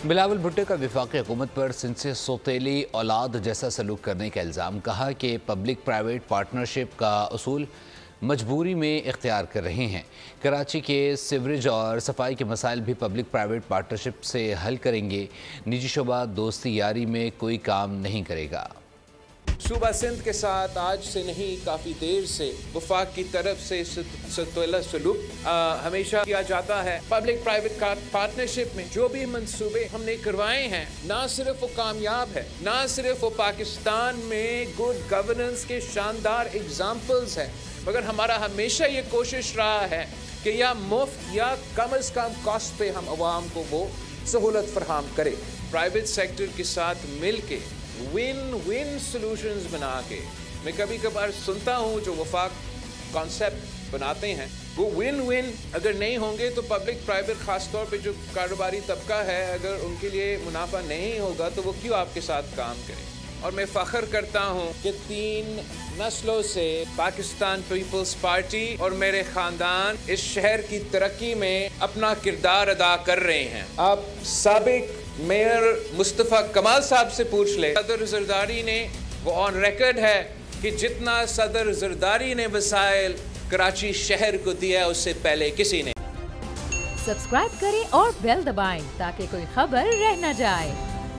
بلاول بھٹو کا وفاقی حکومت پر سندھ سے سوتیلی اولاد جیسا سلوک کرنے کا الزام، کہا کہ پبلک پرائیویٹ پارٹنرشپ کا اصول مجبوری میں اختیار کر رہے ہیں۔ کراچی کے سیوریج اور صفائی کے مسائل بھی پبلک پرائیویٹ پارٹنرشپ سے حل کریں گے۔ نجی شعبہ دوستی یاری میں کوئی کام نہیں کرے گا۔ صوبہ سندھ کے ساتھ آج سے نہیں کافی دیر سے وفاق کی طرف سے سوتیلا سلوک ہمیشہ کیا جاتا ہے۔ پبلک پرائیویٹ پارٹنرشپ میں جو بھی منصوبے ہم نے کروائے ہیں، نہ صرف وہ کامیاب ہے، نہ صرف وہ پاکستان میں گڈ گورننس کے شاندار اگزامپلز ہیں، مگر ہمارا ہمیشہ یہ کوشش رہا ہے کہ یا مفت یا کم از کم کاسٹ پہ ہم عوام کو وہ سہولت فراہم کرے۔ پرائیویٹ سیکٹر کے ساتھ مل کے ون ون سلوشنز بنا کے، میں کبھی کبھار سنتا ہوں جو وفاق کانسیپٹ بناتے ہیں، وہ ون ون اگر نہیں ہوں گے تو پبلک پرائیویٹ خاص طور پہ جو کاروباری طبقہ ہے، اگر ان کے لیے منافع نہیں ہوگا تو وہ کیوں آپ کے ساتھ کام کریں۔ اور میں فخر کرتا ہوں کہ 3 نسلوں سے پاکستان پیپلز پارٹی اور میرے خاندان اس شہر کی ترقی میں اپنا کردار ادا کر رہے ہیں۔ آپ سابق میئر مصطفیٰ کمال صاحب سے پوچھ لیں، صدر زرداری نے وہ آن ریکارڈ ہے کہ جتنا صدر زرداری نے وسائل کراچی شہر کو دیا اس سے پہلے کسی نے۔ سبسکرائب کریں اور بیل دبائیں تاکہ کوئی خبر رہ نہ جائے۔